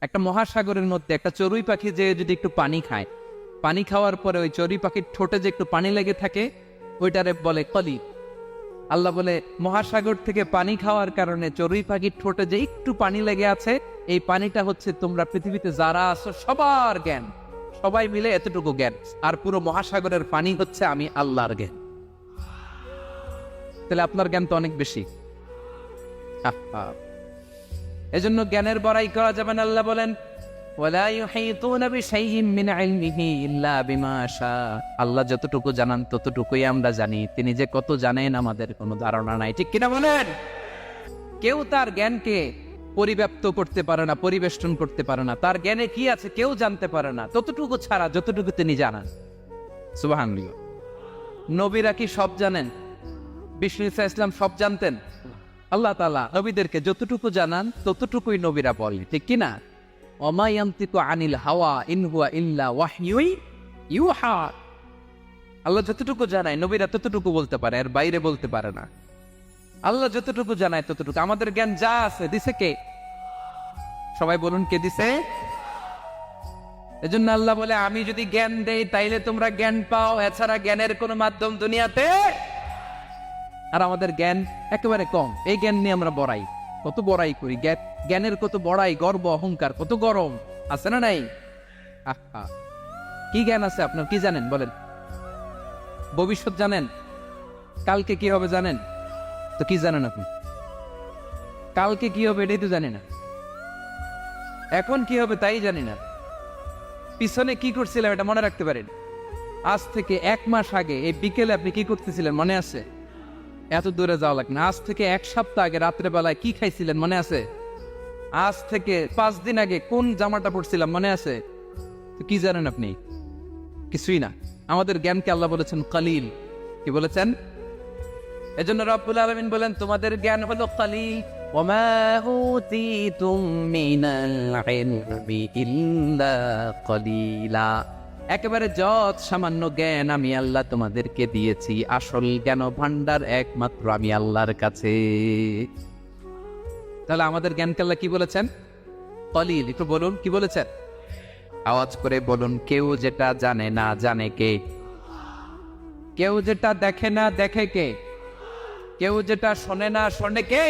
একটা মহাসাগরের মধ্যে একটা চড়ুই পাখি যে যদি একটু পানি খায়, পানি খাওয়ার পরে ওই চড়ুই পাখির ঠোঁটে যে একটু পানি লেগে থাকে ওইটারে বলে কলি। আল্লাহ বলে মহাসাগর থেকে পানি খাওয়ার কারণে চড়ুই পাখির ঠোঁটে যে একটু পানি লেগে আছে, এই পানিটা হচ্ছে তোমরা পৃথিবীতে যারা আছো সবার জ্ঞান, সবাই মিলে এতটুকু জ্ঞান, আর পুরো মহাসাগরের পানি হচ্ছে আমি আল্লাহর জ্ঞান। তাহলে আপনার জ্ঞান তো অনেক বেশি। এজন্য জ্ঞানের বড়াই করা যাবে না। আল্লাহ বলেন ওয়ালা ইউহিতুনা বিশাইইন মিন ইলমিহি ইল্লা বিমা শাআ। আল্লাহ যতটুকু জানান ততটুকুই আমরা জানি, তিনি যে কত জানেন আমাদের কোনো ধারণা নাই, ঠিক কিনা বলেন? কেউ তার জ্ঞানকে পরিব্যাপ্ত করতে পারে না, পরিবেষ্টন করতে পারে না, তার জ্ঞানে কি আছে কেউ জানতে পারে না ততটুকু ছাড়া যতটুকু তিনি জানান। সুবহানাল্লাহ। নবীরা কি সব জানেন? বিষ্ণু ঈসা ইসলাম সব জানতেন? আল্লাহ তাআলা নবীদেরকে যতটুকু জানান ততটুকুই নবীরা বলে, ঠিক কিনা? ওমা ইয়ানতিকু আনিল হাওয়া ইন হুয়া ইল্লা ওয়াহয়ুন ইউহা। আল্লাহ যতটুকু জানায় নবীরা ততটুকু বলতে পারে, এর বাইরে বলতে পারে না। আল্লাহ যতটুকু জানায় ততটুকু। আমাদের জ্ঞান যা আছে দিছে কে? সবাই বলুন, কে দিছে? এজন্য আল্লাহ বলে আমি যদি জ্ঞান দেই তাইলে তোমরা জ্ঞান পাও, এছাড়া জ্ঞানের কোনো মাধ্যম দুনিয়াতে। আর আমাদের জ্ঞান একেবারে কম, এই জ্ঞান নিয়ে আমরা বড়াই, কত বড়াই করি, জ্ঞানের কত বড়াই, গর্ব অহংকার, কত গরম আছে না নাই? কি জ্ঞান আছে আপনার? কি জানেন বলেন? ভবিষ্যৎ জানেন? কালকে কি হবে জানেন? তো কি জানেন আপনি? কালকে কি হবে এটাই তো জানি না, এখন কি হবে তাই জানি না, পিছনে কি করছিলাম এটা মনে রাখতে পারেন? আজ থেকে 1 মাস আগে এই বিকেলে আপনি কি করতেছিলেন মনে আছে? এত দূরে যাওয়া লাগে না। আজ থেকে 1 সপ্তাহ আগে রাত্রে বেলায় কি খাইছিলেন মনে আছে? আজ থেকে 5 দিন আগে কোন জামাটা পরছিলাম মনে আছে? তো কি জানেন আপনি? কিছুই না। আমাদের জ্ঞানকে আল্লাহ বলেছেন কালিল। কি বলেছেন? এজন্য রব্বুল আলামিন বলেন তোমাদের জ্ঞান হলো কালিল। ওমা উতিতুম মিনাল ইলমি ইল্লা কালিলা। একেবারে যত সামান্য জ্ঞান আমি আল্লাহ তোমাদেরকে দিয়েছি, আসল জ্ঞান ভান্ডার একমাত্র আমি আল্লাহর কাছে। তাহলে আমাদের জ্ঞানকে আল্লাহ কি বলেছেন? কলিল। একটু বলুন কি বলেছেন? আওয়াজ করে বলুন। কেউ যেটা জানে না জানে কে? কেউ যেটা দেখে না দেখে কে? কেউ যেটা শোনে না শোনে কে?